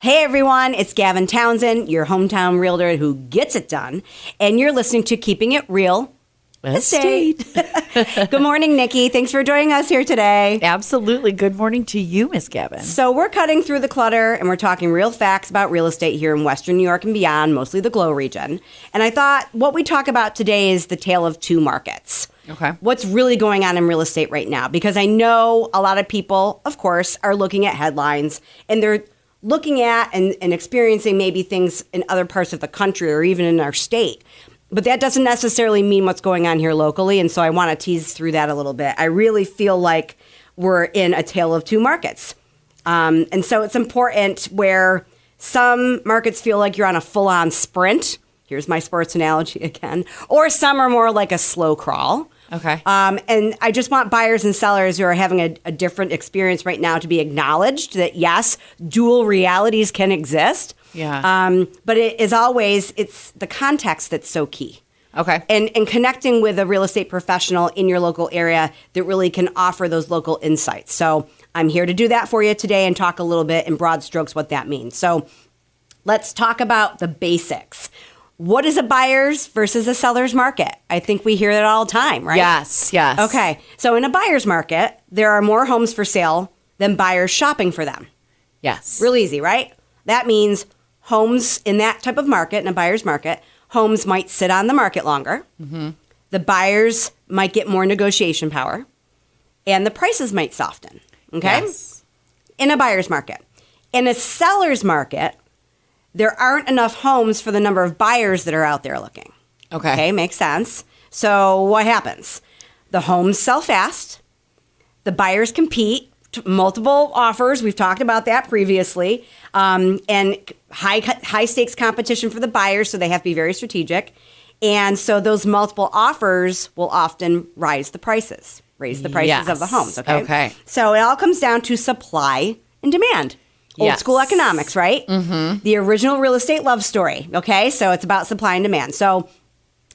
Hey everyone, it's Gavin Townsend, your hometown realtor who gets it done, and you're listening to Keeping It Real Estate. Good morning, Nici. Thanks for joining us here today. Absolutely. Good morning to you, Miss Gavin. So we're cutting through the clutter and we're talking real facts about real estate here in Western New York and beyond, mostly the Glow region. And I thought what we talk about today is the tale of two markets. Okay. What's really going on in real estate right now? Because I know a lot of people, of course, are looking at headlines and they're looking at and experiencing maybe things in other parts of the country or even in our state. But that doesn't necessarily mean what's going on here locally. And so I want to tease through that a little bit. I really feel like we're in a tale of two markets. And so it's important where some markets feel like you're on a full-on sprint. Here's my sports analogy again. Or some are more like a slow crawl. Okay. And I just want buyers and sellers who are having a different experience right now to be acknowledged that, yes, dual realities can exist. Yeah. But it is always, it's the context that's so key. Okay. And connecting with a real estate professional in your local area that really can offer those local insights. So I'm here to do that for you today and talk a little bit in broad strokes what that means. So let's talk about the basics. What is a buyer's versus a seller's market? I think we hear that all the time, right? Yes. Okay. So in a buyer's market, there are more homes for sale than buyers shopping for them. Yes. Real easy, right? That means homes in that type of market, in a buyer's market, homes might sit on the market longer. Mm-hmm. The buyers might get more negotiation power, and the prices might soften. Okay? Yes. In a buyer's market. In a seller's market, there aren't enough homes for the number of buyers that are out there looking. Okay, makes sense. So what happens? The homes sell fast. The buyers compete. Multiple offers. We've talked about that previously. And high stakes competition for the buyers, so they have to be very strategic. And so those multiple offers will often raise the prices of the homes. Okay. So it all comes down to supply and demand. Old school economics, right? Mm-hmm. The original real estate love story. Okay, so it's about supply and demand. So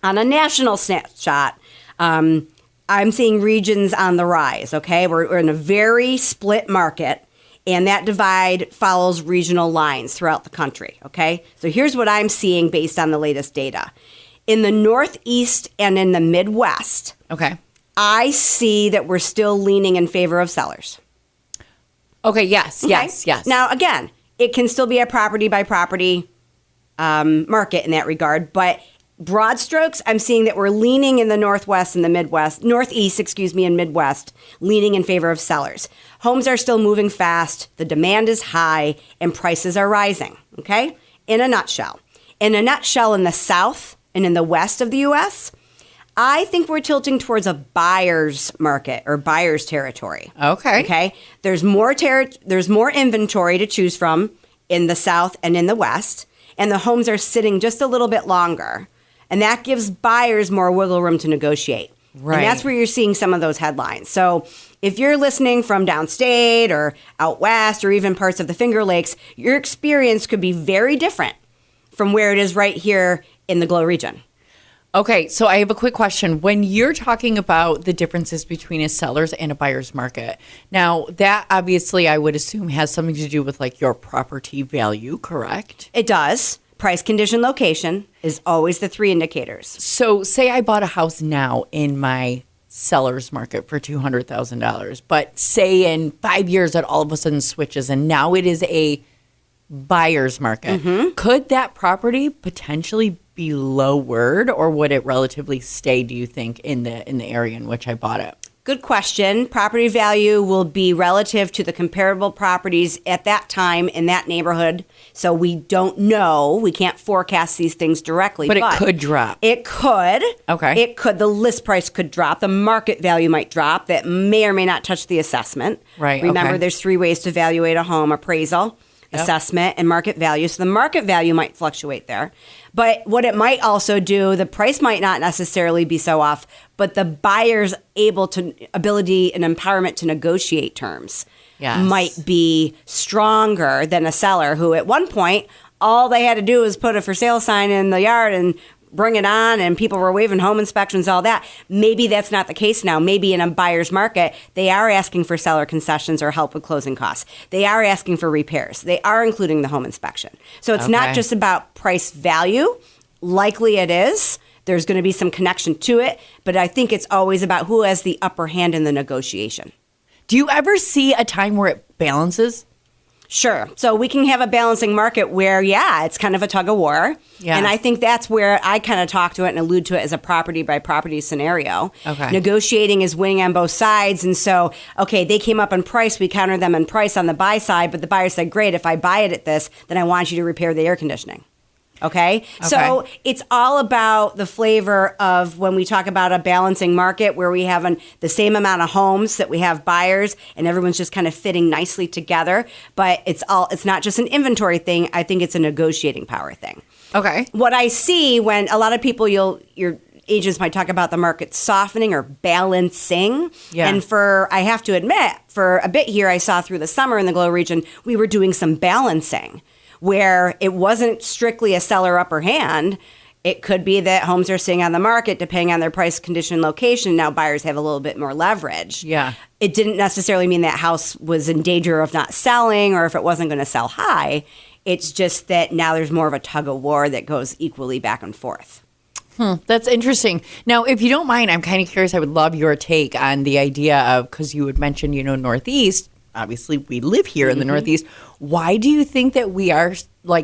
on a national snapshot, I'm seeing regions on the rise. Okay, we're in a very split market, and that divide follows regional lines throughout the country. Okay, so here's what I'm seeing based on the latest data. In the Northeast and in the Midwest, I see that we're still leaning in favor of sellers. Okay, yes. Now, again, it can still be a property by property market in that regard, but broad strokes, I'm seeing that we're leaning in the Northeast and Midwest, leaning in favor of sellers. Homes are still moving fast, the demand is high, and prices are rising, okay? In a nutshell. In the South and in the West of the U.S., I think we're tilting towards a buyer's market or buyer's territory. Okay. There's more inventory to choose from in the South and in the West, and the homes are sitting just a little bit longer, and that gives buyers more wiggle room to negotiate. Right. And that's where you're seeing some of those headlines. So if you're listening from downstate or out west or even parts of the Finger Lakes, your experience could be very different from where it is right here in the Glow region. Okay, so I have a quick question. When you're talking about the differences between a seller's and a buyer's market, now that obviously I would assume has something to do with like your property value, correct? It does. Price, condition, location is always the three indicators. So say I bought a house now in my seller's market for $200,000, but say in 5 years it all of a sudden switches and now it is a buyer's market. Mm-hmm. Could that property potentially be lowered, or would it relatively stay, do you think, in the area in which I bought it? Good question. Property value will be relative to the comparable properties at that time in that neighborhood. So we don't know. We can't forecast these things directly. But it could drop. It could. Okay. It could. The list price could drop. The market value might drop. That may or may not touch the assessment. Right. Remember, there's three ways to evaluate a home: appraisal, assessment, and market value. So the market value might fluctuate there. But what it might also do, the price might not necessarily be so off, but the buyer's ability and empowerment to negotiate terms might be stronger than a seller who at one point, all they had to do was put a for sale sign in the yard and bring it on and people were waiving home inspections, all that. Maybe that's not the case now. Maybe in a buyer's market, they are asking for seller concessions or help with closing costs. They are asking for repairs. They are including the home inspection. So it's not just about price value. Likely it is. There's going to be some connection to it, but I think it's always about who has the upper hand in the negotiation. Do you ever see a time where it balances? Sure. So we can have a balancing market where, it's kind of a tug of war. Yeah. And I think that's where I kind of talk to it and allude to it as a property by property scenario. Okay. Negotiating is winning on both sides. And so, they came up in price. We countered them in price on the buy side. But the buyer said, great, if I buy it at this, then I want you to repair the air conditioning. Okay. So it's all about the flavor of when we talk about a balancing market where we have the same amount of homes that we have buyers and everyone's just kind of fitting nicely together. But it's not just an inventory thing. I think it's a negotiating power thing. Okay. What I see when a lot of people, your agents might talk about the market softening or balancing. Yeah. And I have to admit, for a bit here, I saw through the summer in the Glow region, we were doing some balancing, where it wasn't strictly a seller upper hand. It could be that homes are sitting on the market depending on their price, condition, location. Now buyers have a little bit more leverage. Yeah. It didn't necessarily mean that house was in danger of not selling or if it wasn't going to sell high. It's just that now there's more of a tug of war that goes equally back and forth. That's interesting. Now, if you don't mind, I'm kind of curious. I would love your take on the idea of, because you had mentioned, Northeast. Obviously, we live here in the Northeast. Why do you think that we are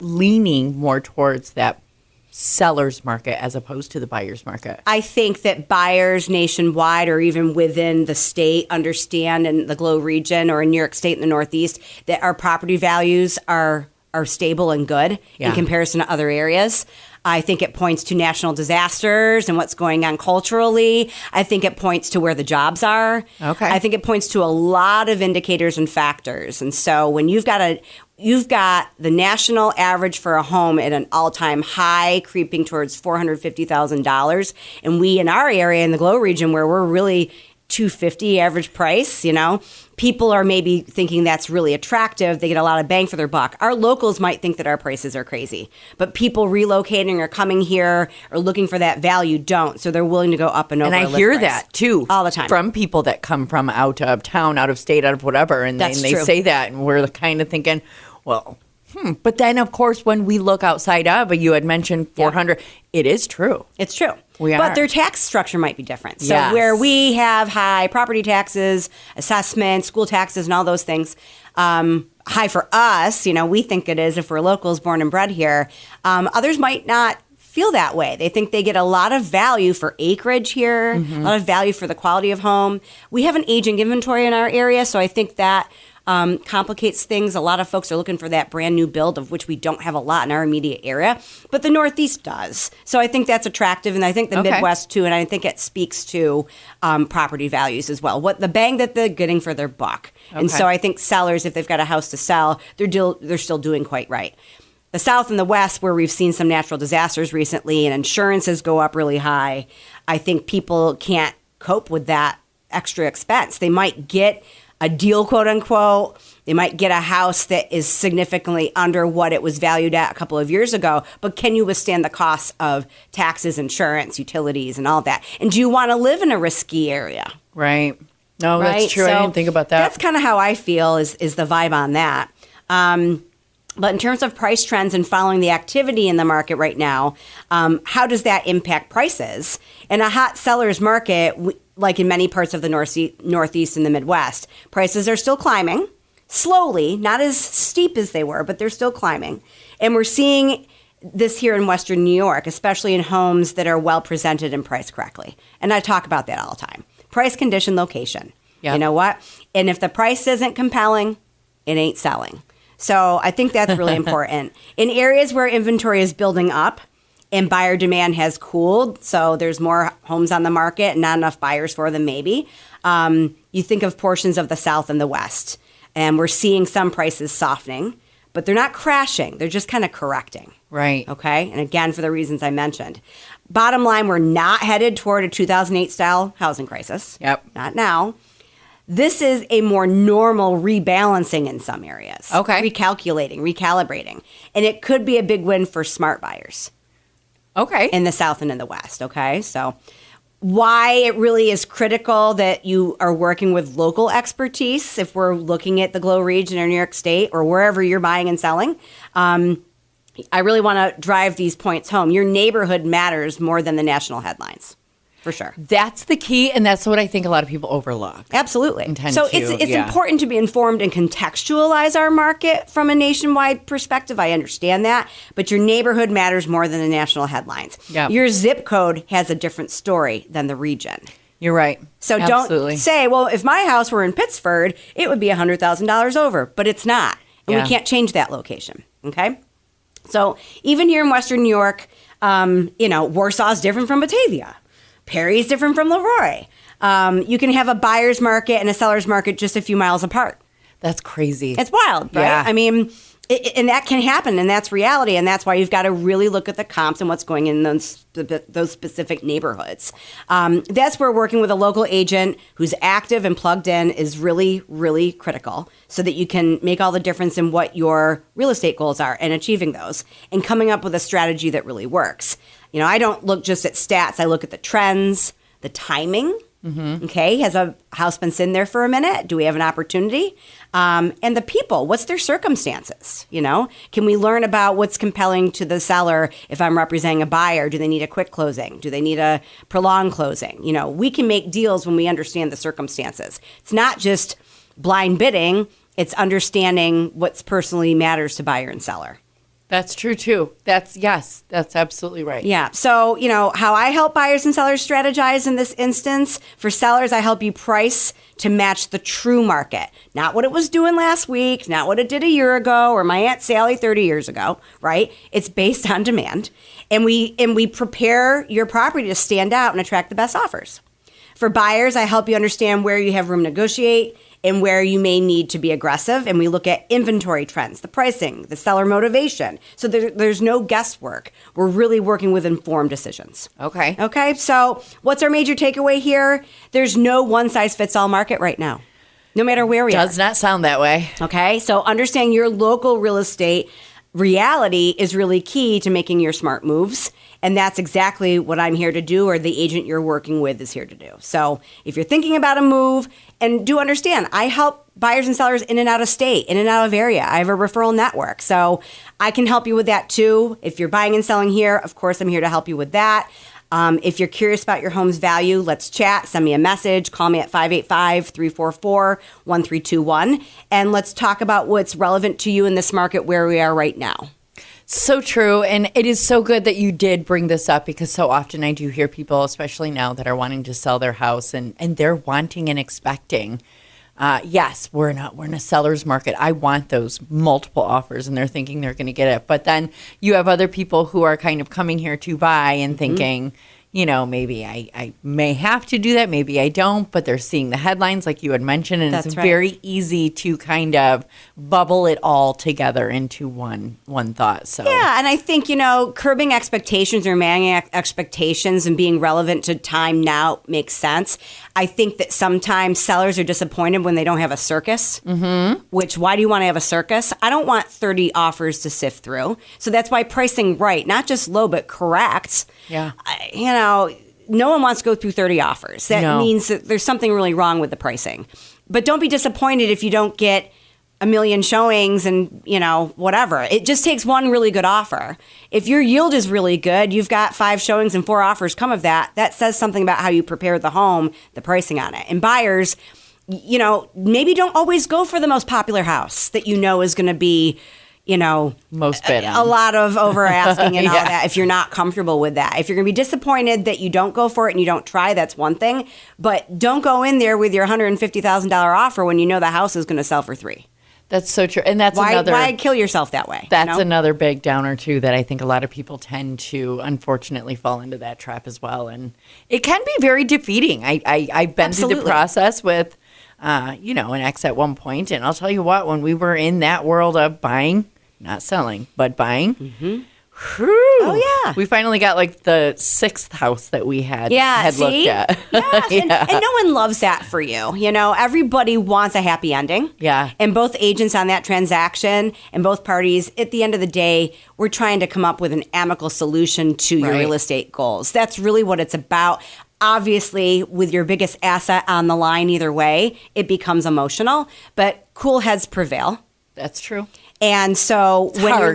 leaning more towards that seller's market as opposed to the buyer's market? I think that buyers nationwide or even within the state understand in the Glow region or in New York State in the Northeast that our property values are stable and good in comparison to other areas. I think it points to national disasters and what's going on culturally. I think it points to where the jobs are. Okay. I think it points to a lot of indicators and factors. And so when you've got the national average for a home at an all-time high, creeping towards $450,000, and we in our area in the Glow region where we're really $250 average price, people are maybe thinking that's really attractive. They get a lot of bang for their buck. Our locals might think that our prices are crazy, but people relocating or coming here or looking for that value don't. So they're willing to go up and over. And I hear that too all the time from people that come from out of town, out of state, out of whatever, and they say that, and we're kind of thinking, well. But then, of course, when we look outside of, you had mentioned 400, it is true. It's true. But their tax structure might be different. So where we have high property taxes, assessments, school taxes, and all those things, high for us, we think it is if we're locals born and bred here. Others might not feel that way. They think they get a lot of value for acreage here, a lot of value for the quality of home. We have an aging inventory in our area, so I think that complicates things. A lot of folks are looking for that brand new build, of which we don't have a lot in our immediate area, but the Northeast does. So I think that's attractive, and I think the Midwest too, and I think it speaks to property values as well. What the bang that they're getting for their buck. And so I think sellers, if they've got a house to sell, they're still doing quite right. The South and the West, where we've seen some natural disasters recently and insurances go up really high, I think people can't cope with that extra expense. They might get a deal, quote unquote. They might get a house that is significantly under what it was valued at a couple of years ago. But can you withstand the costs of taxes, insurance, utilities, and all that? And do you want to live in a risky area? Right. No, that's true. So I didn't think about that. That's kind of how I feel is the vibe on that. But in terms of price trends and following the activity in the market right now, how does that impact prices? In a hot seller's market, like in many parts of the Northeast and the Midwest, prices are still climbing, slowly, not as steep as they were, but they're still climbing. And we're seeing this here in Western New York, especially in homes that are well presented and priced correctly. And I talk about that all the time. Price, condition, location. Yep. You know what? And if the price isn't compelling, it ain't selling. So I think that's really important. In areas where inventory is building up and buyer demand has cooled, so there's more homes on the market and not enough buyers for them maybe, you think of portions of the South and the West. And we're seeing some prices softening, but they're not crashing. They're just kind of correcting. Right. Okay? And again, for the reasons I mentioned. Bottom line, we're not headed toward a 2008-style housing crisis. Yep. Not now. This is a more normal rebalancing in some areas. Okay. Recalculating, recalibrating. And it could be a big win for smart buyers. Okay. In the South and in the West, okay? So why it really is critical that you are working with local expertise if we're looking at the Glow region or New York State or wherever you're buying and selling. I really want to drive these points home. Your neighborhood matters more than the national headlines. For sure. That's the key, and that's what I think a lot of people overlook. Absolutely. It's important to be informed and contextualize our market from a nationwide perspective. I understand that, but your neighborhood matters more than the national headlines. Yep. Your zip code has a different story than the region. You're right. So Absolutely. Don't say, well, if my house were in Pittsford, it would be $100,000 over, but it's not. And we can't change that location, okay? So even here in Western New York, Warsaw is different from Batavia. Perry is different from Leroy. You can have a buyer's market and a seller's market just a few miles apart. That's crazy. It's wild, right? Yeah. I mean, and that can happen, and that's reality, and that's why you've got to really look at the comps and what's going in those specific neighborhoods. That's where working with a local agent who's active and plugged in is really, really critical so that you can make all the difference in what your real estate goals are and achieving those and coming up with a strategy that really works. I don't look just at stats. I look at the trends, the timing. Mm-hmm. Okay, has a house been sitting there for a minute? Do we have an opportunity? And the people, what's their circumstances? Can we learn about what's compelling to the seller if I'm representing a buyer? Do they need a quick closing? Do they need a prolonged closing? We can make deals when we understand the circumstances. It's not just blind bidding. It's understanding what's personally matters to buyer and seller. That's true, too. That's absolutely right. Yeah. So, how I help buyers and sellers strategize in this instance, for sellers, I help you price to match the true market. Not what it was doing last week, not what it did a year ago, or my Aunt Sally 30 years ago, right? It's based on demand. And we prepare your property to stand out and attract the best offers. For buyers, I help you understand where you have room to negotiate and where you may need to be aggressive. And we look at inventory trends, the pricing, the seller motivation. So there's no guesswork. We're really working with informed decisions. Okay. So what's our major takeaway here? There's no one-size-fits-all market right now, no matter where we are. Does not sound that way. Okay. So understanding your local real estate reality is really key to making your smart moves. And that's exactly what I'm here to do, or the agent you're working with is here to do. So if you're thinking about a move, and do understand, I help buyers and sellers in and out of state, in and out of area. I have a referral network. So I can help you with that too. If you're buying and selling here, of course, I'm here to help you with that. If you're curious about your home's value, let's chat. Send me a message. Call me at 585-344-1321. And let's talk about what's relevant to you in this market where we are right now. So true. And it is so good that you did bring this up, because so often I do hear people, especially now, that are wanting to sell their house and they're wanting and expecting. Yes, we're in a seller's market. I want those multiple offers, and they're thinking they're going to get it. But then you have other people who are kind of coming here to buy and thinking, maybe I may have to do that. Maybe I don't, but they're seeing the headlines like you had mentioned. And it's very easy to kind of bubble it all together into one thought. So yeah, and I think, curbing expectations or managing expectations and being relevant to time now makes sense. I think that sometimes sellers are disappointed when they don't have a circus, which, why do you want to have a circus? I don't want 30 offers to sift through. So that's why pricing right, not just low, but correct. Yeah. No one wants to go through 30 offers. That means that there's something really wrong with the pricing. But don't be disappointed if you don't get a million showings and, whatever. It just takes one really good offer. If your yield is really good, you've got 5 showings and 4 offers come of that. That says something about how you prepare the home, the pricing on it. And buyers, maybe don't always go for the most popular house that is going to be, most bid on. A lot of over asking and all that, if you're not comfortable with that. If you're going to be disappointed that you don't go for it and you don't try, that's one thing. But don't go in there with your $150,000 offer when you know the house is going to sell for $3 million. That's so true. And that's why kill yourself that way? That's another big downer too, that I think a lot of people tend to unfortunately fall into that trap as well. And it can be very defeating. I've been through the process with an ex at one point, and I'll tell you what, when we were in that world of buying, not selling, but buying, Oh, yeah. We finally got like the 6th house that we had looked at. Yes. And no one loves that for you. You know, everybody wants a happy ending. Yeah. And both agents on that transaction and both parties, at the end of the day, we're trying to come up with an amicable solution to your real estate goals. That's really what it's about. Obviously, with your biggest asset on the line either way, it becomes emotional, but cool heads prevail. That's true. And so if you're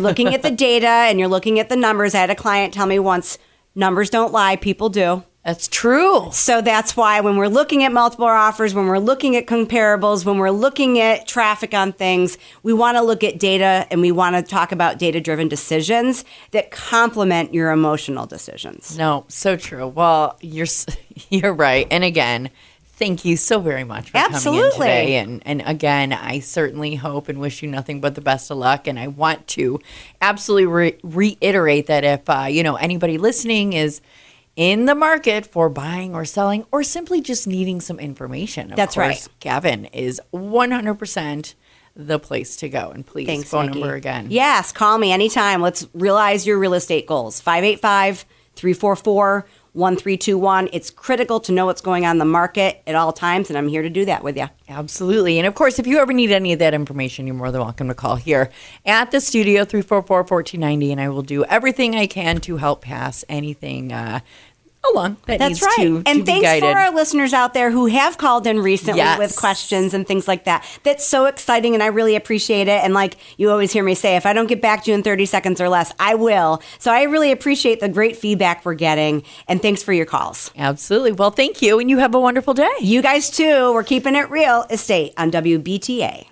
looking at the data and you're looking at the numbers, I had a client tell me once, numbers don't lie, people do. That's true. So that's why when we're looking at multiple offers, when we're looking at comparables, when we're looking at traffic on things, we want to look at data and we want to talk about data-driven decisions that complement your emotional decisions. No, so true. Well, you're right. And again, thank you so very much for coming in today. And again, I certainly hope and wish you nothing but the best of luck. And I want to absolutely reiterate that if anybody listening is in the market for buying or selling or simply just needing some information, of course, right. Gavin is 100% the place to go. And please, thanks, phone Nici. number again. Yes, call me anytime. Let's realize your real estate goals. 585-344-1321. It's critical to know what's going on in the market at all times, and I'm here to do that with you. Absolutely. And of course, if you ever need any of that information, you're more than welcome to call here at the studio, 344-1490, and I will do everything I can to help pass anything along that That's needs right. to And be thanks guided. for our listeners out there who have called in recently Yes. with questions and things like that. That's so exciting, and I really appreciate it. And like you always hear me say, if I don't get back to you in 30 seconds or less, I will. So I really appreciate the great feedback we're getting, and thanks for your calls. Absolutely. Well, thank you, and you have a wonderful day. You guys too. We're keeping it real estate on WBTA.